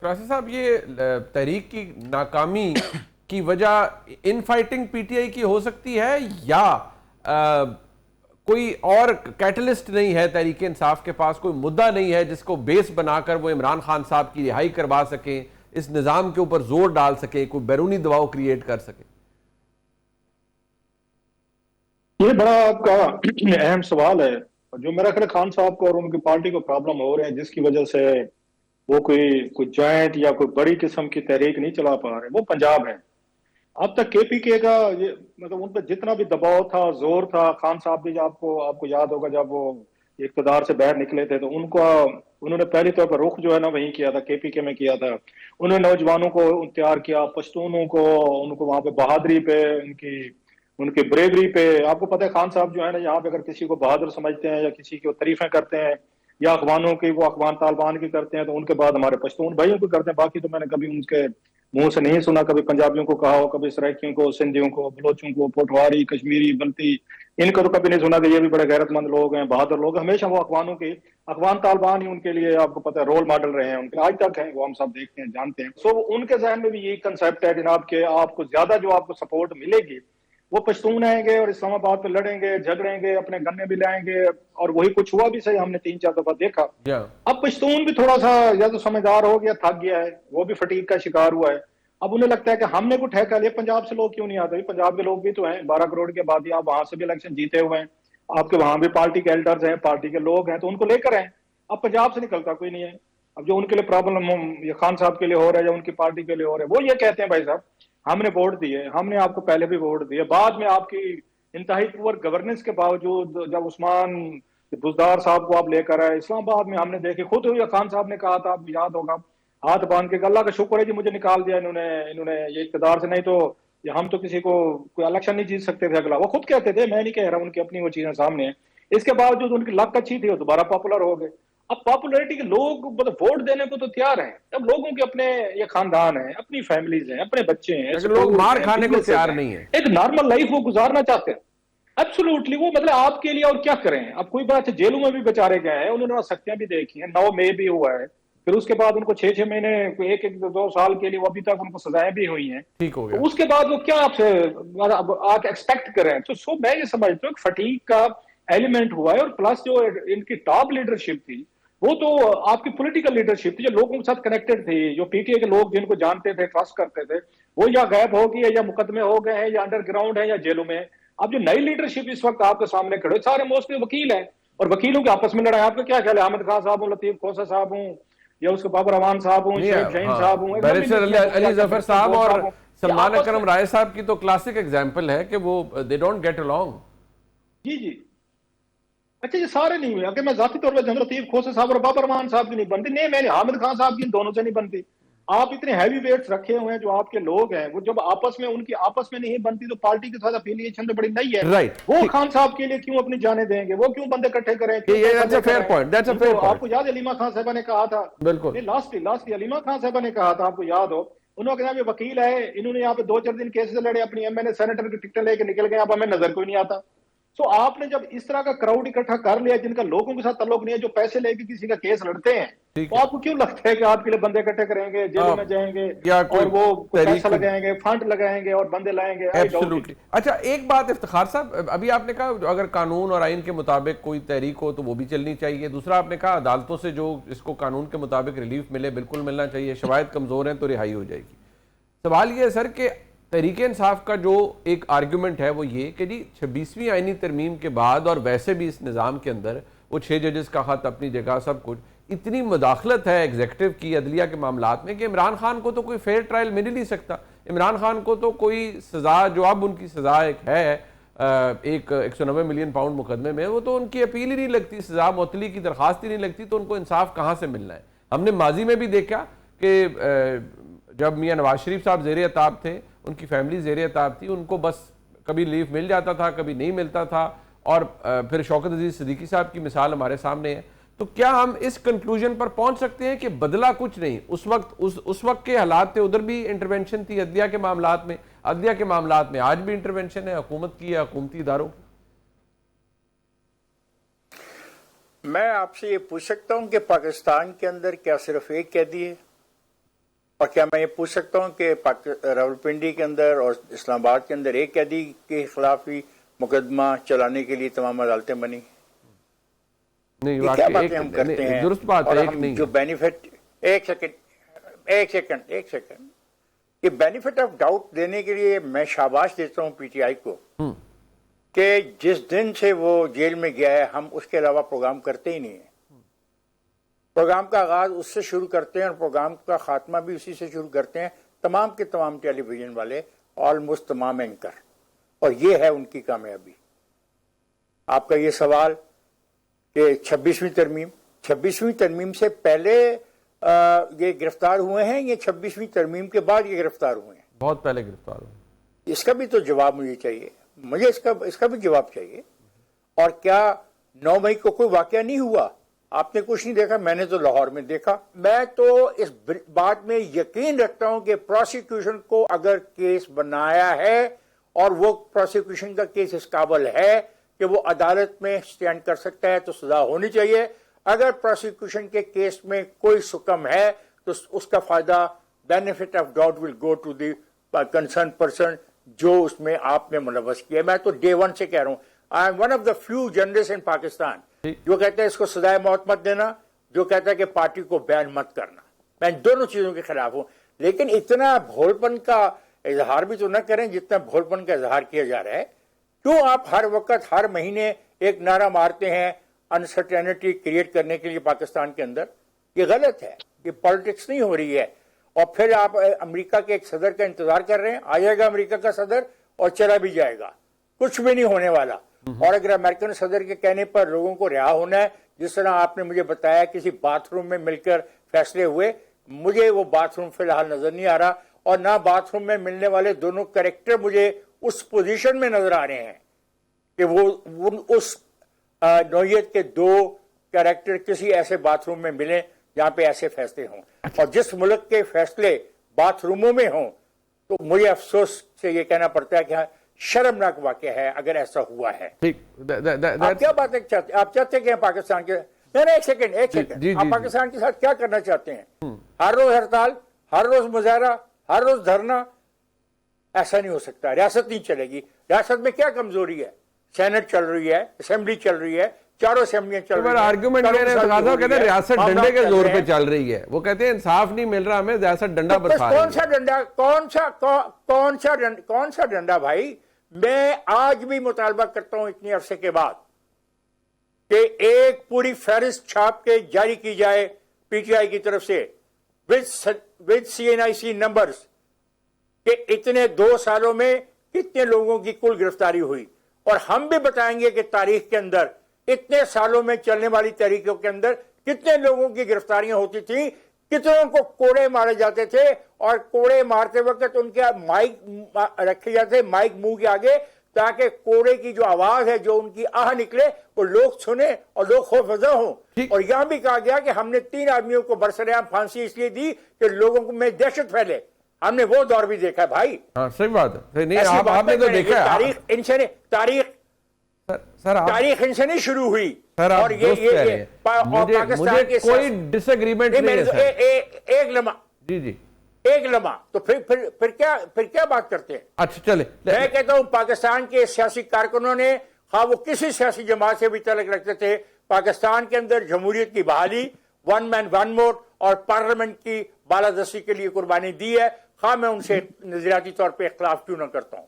قاسی صاحب، یہ تحریک کی ناکامی کی وجہ in fighting P T I کی ہو سکتی ہے یا کوئی اور کیٹلسٹ نہیں ہے تحریک انصاف کے پاس، کوئی مدعا نہیں ہے جس کو بیس بنا کر وہ عمران خان صاحب کی رہائی کروا سکیں، اس نظام کے اوپر زور ڈال سکیں، کوئی بیرونی دباؤ کریٹ کر سکیں؟ یہ بڑا آپ کا اہم سوال ہے جو میرا خیال خان صاحب کو اور ان کی پارٹی کو پرابلم ہو رہے ہیں، جس کی وجہ سے وہ کوئی جوائنٹ یا کوئی بڑی قسم کی تحریک نہیں چلا پا رہے، وہ پنجاب ہے۔ اب تک کے پی کے کا یہ مطلب ان پہ جتنا بھی دباؤ تھا، زور تھا، خان صاحب بھی آپ کو یاد ہوگا جب وہ اقتدار سے باہر نکلے تھے تو انہوں نے پہلی طور پر رخ جو ہے نا وہیں کیا تھا، کے پی کے میں کیا تھا۔ انہوں نے نوجوانوں کو تیار کیا، پشتونوں کو، ان کو وہاں پہ بہادری پہ، ان کی بریوری پہ۔ آپ کو پتہ ہے خان صاحب جو ہے نا یہاں پہ اگر کسی کو بہادر سمجھتے ہیں یا کسی کی تعریفیں کرتے ہیں یا اخوانوں کی، وہ اخوان طالبان کی کرتے ہیں تو ان کے بعد ہمارے پشتون بھائیوں کو کرتے ہیں۔ باقی تو میں نے کبھی ان کے منہ سے نہیں سنا، کبھی پنجابیوں کو کہا ہو، کبھی سرائکیوں کو، سندھیوں کو، بلوچوں کو، پوٹواری، کشمیری، بلتی، ان کو تو کبھی نہیں سنا کہ یہ بھی بڑے غیرت مند لوگ ہیں، بہادر لوگ ہیں۔ ہمیشہ وہ اخوانوں کی، اخوان طالبان ہی ان کے لیے آپ کو پتہ ہے رول ماڈل رہے ہیں، ان کے آج تک ہیں، وہ ہم سب دیکھتے ہیں، جانتے ہیں۔ سو ان کے ذہن میں بھی یہی کنسیپٹ ہے جناب کہ آپ کو زیادہ جو آپ کو سپورٹ ملے گی وہ پشتون آئیں گے اور اسلام آباد پہ لڑیں گے، جھگڑیں گے، اپنے گنے بھی لائیں گے، اور وہی کچھ ہوا بھی صحیح، ہم نے 3-4 دفعہ دیکھا۔ اب پشتون بھی تھوڑا سا یا تو سمجھدار ہو گیا، تھک گیا ہے، وہ بھی فٹیگ کا شکار ہوا ہے۔ اب انہیں لگتا ہے کہ ہم نے کوئی ٹھیکہ لیا، پنجاب سے لوگ کیوں نہیں آتے؟ پنجاب کے لوگ بھی تو ہیں، 12 کروڑ کی آبادی، آپ وہاں سے بھی الیکشن جیتے ہوئے ہیں، آپ کے وہاں بھی پارٹی کے ایلڈرز ہیں، پارٹی کے لوگ ہیں، تو ان کو لے کر ہیں۔ اب پنجاب سے نکلتا کوئی نہیں ہے۔ اب جو ان کے لیے پرابلم یہ خان صاحب کے لیے ہو رہا ہے یا ان کی پارٹی کے لیے ہو رہا ہے، وہ یہ کہتے ہیں بھائی صاحب ہم نے ووٹ دیے، ہم نے آپ کو پہلے بھی ووٹ دیے، بعد میں آپ کی انتہائی پور گورننس کے باوجود جب عثمان بزدار صاحب کو آپ لے کر آئے اسلام آباد میں، ہم نے دیکھے خود ہوئی، خان صاحب نے کہا تھا، آپ کو یاد ہوگا، ہاتھ باندھ کے اللہ کا شکر ہے جی مجھے نکال دیا انہوں نے یہ اقتدار سے، نہیں تو ہم تو کسی کو کوئی الیکشن نہیں جیت سکتے تھے اگلا۔ وہ خود کہتے تھے، میں نہیں کہہ رہا، ان کی اپنی وہ چیزیں سامنے ہیں۔ اس کے باوجود ان کی لک اچھی تھی، وہ دوبارہ پاپولر ہو گئے۔ اب پاپولیرٹی کے لوگ مطلب ووٹ دینے کو تو تیار ہیں، اب لوگوں کے اپنے یہ خاندان ہیں، اپنی فیملیز ہیں، اپنے بچے ہیں، لیکن لوگ سکولز مار ہیں، کھانے کو بزنسز تیار ہیں، نہیں ہیں۔ ایک نارمل لائف وہ گزارنا چاہتے ہیں۔ ایبسولوٹلی، وہ مطلب آپ کے لیے اور کیا کریں؟ اب کوئی بات ہے، جیلوں میں بھی بیچارے گئے ہیں، انہوں نے سختیاں بھی دیکھی ہیں، 9 مئی بھی ہوا ہے، پھر اس کے بعد ان کو 6 مہینے، 1-2 سال کے لیے وہ ابھی تک ان کو سزائیں بھی ہوئی ہیں۔ ٹھیک ہو گیا۔ تو اس کے بعد وہ کیا آپ سے آپ ایکسپیکٹ کریں؟ تو میں یہ سمجھتا ہوں کہ فٹیگ کا ایلیمنٹ ہوا ہے، اور پلس جو ان کی ٹاپ لیڈرشپ تھی وہ تو آپ کی پولیٹیکل لیڈرشپ تھی جو لوگوں کے ساتھ کنیکٹڈ تھی، جو پی ٹی اے کے لوگ جن کو جانتے تھے، ٹرسٹ کرتے تھے، وہ یا غائب ہو گئی ہے یا مقدمے ہو گئے ہیں یا انڈر گراؤنڈ ہے یا جیلوں میں۔ اب جو نئی لیڈرشپ اس وقت آپ کے سامنے کھڑے سارے موسٹلی وکیل ہیں، اور وکیلوں کے آپس میں لڑائی۔ آپ کا کیا خیال ہے؟ احمد خان صاحب ہوں، لطیف کھوسہ صاحب ہوں، یا اس کے بابر امان صاحب ہوں، شعیب شاہین ہاں، صاحب ہوں، ایک لمبی بیرسٹر لسٹ میں علی یا ظفر برسٹر صاحب بوس اور صاحب ہوں، یہ سلمان آپس اکرم میں۔ رائے صاحب کی تو کلاسک ایگزامپل ہے کہ وہ دے ڈونٹ گیٹ along۔ جی جی، اچھا یہ سارے نہیں ہوئے، اگر میں ذاتی طور پہ لطیف کھوسہ صاحب اور بابر رحمان صاحب کی نہیں بنتی، نہیں میں نے حامد خان صاحب کی ان دونوں سے نہیں بنتی۔ آپ اتنے ہیوی ویٹس رکھے ہوئے ہیں جو آپ کے لوگ ہیں، وہ جب آپس میں ان کی آپس میں نہیں بنتی تو پارٹی کے ساتھ افیلیشن تو بڑی نہیں ہے، رائٹ، وہ ٹھیک، خان صاحب کے لیے کیوں اپنی جانیں دیں گے؟ وہ کیوں بندے اکٹھے کریں، کیوں یہ پیسہ دیٹس لے اے کر فیئر آئیں؟ پوائنٹ، دیٹس اے ان فیئر کو آپ پوائنٹ، کو یاد ہے علیمہ خان صاحبہ نے کہا تھا، بالکل۔ نہیں لاسٹلی علیمہ خان صاحبہ نے کہا تھا، آپ کو یاد ہو، انہوں نے کہا یہ وکیل ہے، انہوں نے یہاں پہ 2-4 دن کیس سے لڑے، اپنی ایم این اے سینیٹر کی ٹکٹیں لے کے نکل گئے، اب ہمیں نظر کوئی نہیں آتا۔ سو آپ نے جب اس طرح کا کراؤڈ اکٹھا کر لیا جن کا لوگوں کے ساتھ تعلق نہیں ہے، جو پیسے لے کے کسی کا کیس لڑتے ہیں، ٹھیک تو ہے، آپ کو کیوں لگتا ہے کہ آپ کے لیے بندے اکٹھے کریں گے، جیلوں میں جائیں گے یا اور کوئی وہ پیسہ تحریک؟ لگائیں گے، فنڈ لگائیں گے اور بندے لائیں گے؟ I doubt it. ایبسولوٹلی۔ اچھا ایک بات افتخار صاحب، ابھی آپ نے کہا اگر قانون اور آئین کے مطابق کوئی تحریک ہو تو وہ بھی چلنی چاہیے، دوسرا آپ نے کہا عدالتوں سے جو اس کو قانون کے مطابق ریلیف ملے بالکل ملنا چاہیے، شواہد کمزور ہیں تو رہائی ہو جائے گی۔ سوال یہ ہے سر کہ تحریک انصاف کا جو ایک آرگیومنٹ ہے وہ یہ کہ جی 26ویں آئینی ترمیم کے بعد اور ویسے بھی اس نظام کے اندر وہ 6 ججز کا خط اپنی جگہ سب کچھ، اتنی مداخلت ہے ایگزیکٹو کی عدلیہ کے معاملات میں کہ عمران خان کو تو کوئی فیئر ٹرائل مل ہی نہیں سکتا۔ عمران خان کو تو کوئی سزا جو اب ان کی سزا ایک ہے ایک 190 ملین پاؤنڈ مقدمے میں، وہ تو ان کی اپیل ہی نہیں لگتی، سزا معطلی کی درخواست ہی نہیں لگتی، تو ان کو انصاف کہاں سے ملنا ہے؟ ہم نے ماضی میں بھی دیکھا کہ جب میاں نواز شریف صاحب زیر عتاب تھے، ان کی فیملی زیر عتاب تھی، ان کو بس کبھی لیف مل جاتا تھا کبھی نہیں ملتا تھا، اور پھر شوکت عزیز صدیقی صاحب کی مثال ہمارے سامنے ہے۔ تو کیا ہم اس کنکلوژن پر پہنچ سکتے ہیں کہ بدلا کچھ نہیں؟ اس وقت کے حالات تھے، ادھر بھی انٹرونشن تھی عدلیہ کے معاملات میں، عدلیہ کے معاملات میں آج بھی انٹرونشن ہے حکومت کی یا حکومتی اداروں کی۔ میں آپ سے یہ پوچھ سکتا ہوں کہ پاکستان کے اندر کیا صرف ایک قیدی ہے؟ اور کیا میں یہ پوچھ سکتا ہوں کہ راولپنڈی کے اندر اور اسلام آباد کے اندر ایک قیدی کے خلاف ہی مقدمہ چلانے کے لیے تمام عدالتیں بنی؟ نہیں یہ کیا باتیں ہم کرتے ہیں؟ درست بات ہے، اور ایک ہم نہیں جو بینیفٹ، ایک سیکنڈ یہ بینیفٹ آف ڈاؤٹ دینے کے لیے میں شاباش دیتا ہوں پی ٹی آئی کو کہ جس دن سے وہ جیل میں گیا ہے ہم اس کے علاوہ پروگرام کرتے ہی نہیں ہیں. پروگرام کا آغاز اس سے شروع کرتے ہیں اور پروگرام کا خاتمہ بھی اسی سے شروع کرتے ہیں. تمام کے تمام ٹیلی ویژن والے، آلموسٹ تمام اینکر، اور یہ ہے ان کی کامیابی. آپ کا یہ سوال کہ 26ویں ترمیم سے پہلے یہ گرفتار ہوئے ہیں یا 26ویں ترمیم کے بعد یہ گرفتار ہوئے ہیں؟ بہت پہلے گرفتار ہوئے. اس کا بھی تو جواب مجھے چاہیے، مجھے اس کا بھی جواب چاہیے. اور کیا 9 مئی کو کوئی واقعہ نہیں ہوا؟ آپ نے کچھ نہیں دیکھا؟ میں نے تو لاہور میں دیکھا. میں تو اس بات میں یقین رکھتا ہوں کہ پروسیکیوشن کو اگر کیس بنایا ہے اور وہ پروسیکیوشن کا کیس اس قابل ہے کہ وہ عدالت میں سٹینڈ کر سکتا ہے تو سزا ہونی چاہیے. اگر پروسیکیوشن کے کیس میں کوئی سکم ہے تو اس کا فائدہ benefit of doubt will go to the concern person جو اس میں آپ نے ملوث کیا. میں تو ڈے 1 سے کہہ رہا ہوں I am one of the few journalist in Pakistan جو کہتا ہے اس کو سزائے موت مت دینا، جو کہتا ہے کہ پارٹی کو بین مت کرنا. میں ان دونوں چیزوں کے خلاف ہوں. لیکن اتنا بھولپن کا اظہار بھی تو نہ کریں جتنا بھولپن کا اظہار کیا جا رہا ہے. کیوں آپ ہر وقت ہر مہینے ایک نعرہ مارتے ہیں انسرٹینٹی کریٹ کرنے کے لیے پاکستان کے اندر؟ یہ غلط ہے، یہ پالیٹکس نہیں ہو رہی ہے. اور پھر آپ امریکہ کے ایک صدر کا انتظار کر رہے ہیں. آ جائے گا امریکہ کا صدر اور چلا بھی جائے گا، کچھ بھی نہیں ہونے والا. اور اگر امریکن صدر کے کہنے پر لوگوں کو رہا ہونا ہے، جس طرح آپ نے مجھے بتایا کسی باتھ روم میں مل کر فیصلے ہوئے، مجھے وہ باتھ روم فی الحال نظر نہیں آ رہا. اور نہ باتھ روم میں ملنے والے دونوں کریکٹر مجھے اس پوزیشن میں نظر آ رہے ہیں کہ وہ اس نوعیت کے دو کریکٹر کسی ایسے باتھ روم میں ملیں جہاں پہ ایسے فیصلے ہوں. اور جس ملک کے فیصلے باتھ روموں میں ہوں تو مجھے افسوس سے یہ کہنا پڑتا ہے کہ شرمناک واقعہ ہے اگر ایسا ہوا ہے. آپ کیا بات چاہتے ہیں؟ آپ چاہتے کہ پاکستان کے ایک سیکنڈ آپ پاکستان کے ساتھ کیا کرنا چاہتے ہیں؟ ہر روز ہڑتال، ہر روز مظاہرہ، ہر روز دھرنا؟ ایسا نہیں ہو سکتا. ریاست نہیں چلے گی. ریاست میں کیا کمزوری ہے؟ سینٹ چل رہی ہے، اسمبلی چل رہی ہے، چاروں اسمبلیاں چل رہی ہیں. آرگیومنٹ کہتے ہیں ریاست ڈنڈے کے زور پہ چل رہی ہے. وہ کہتے ہیں انصاف نہیں مل رہا ہمیں، ریاست ڈنڈا برسا رہی ہے. کون سا ڈنڈا؟ کون سا ڈنڈا بھائی؟ میں آج بھی مطالبہ کرتا ہوں اتنی عرصے کے بعد کہ ایک پوری فہرست چھاپ کے جاری کی جائے پی ٹی آئی کی طرف سے with CNIC نمبرز کہ اتنے 2 سالوں میں کتنے لوگوں کی کل گرفتاری ہوئی. اور ہم بھی بتائیں گے کہ تاریخ کے اندر اتنے سالوں میں چلنے والی تحریکوں کے اندر کتنے لوگوں کی گرفتاریاں ہوتی تھیں، کتنوں کو کوڑے مارے جاتے تھے. اور کوڑے مارتے وقت ان کے مائک رکھے جاتے، مائک منہ کے آگے، تاکہ کوڑے کی جو آواز ہے، جو ان کی آہ نکلے، وہ لوگ سنیں اور لوگ خوفزدہ ہوں. اور یہاں بھی کہا گیا کہ ہم نے 3 آدمیوں کو برسرعام پھانسی اس لیے دی کہ لوگوں میں دہشت پھیلے. ہم نے وہ دور بھی دیکھا ہے بھائی. ہاں صحیح بات ہے. نہیں آپ نے تو دیکھا ہے تاریخ ان سے نہیں شروع ہوئی. اور مجھے کوئی ڈس ایگریمنٹ نہیں ہے. ایک لمحہ تو پھر کیا بات کرتے ہیں؟ اچھا چلے. میں کہتا ہوں پاکستان کے سیاسی کارکنوں نے، خواہ وہ کسی سیاسی جماعت سے بھی تعلق رکھتے تھے، پاکستان کے اندر جمہوریت کی بحالی، 1 مین 1 ووٹ اور پارلیمنٹ کی بالادستی کے لیے قربانی دی ہے. خواہ میں ان سے نظریاتی طور پہ اختلاف کیوں نہ کرتا ہوں.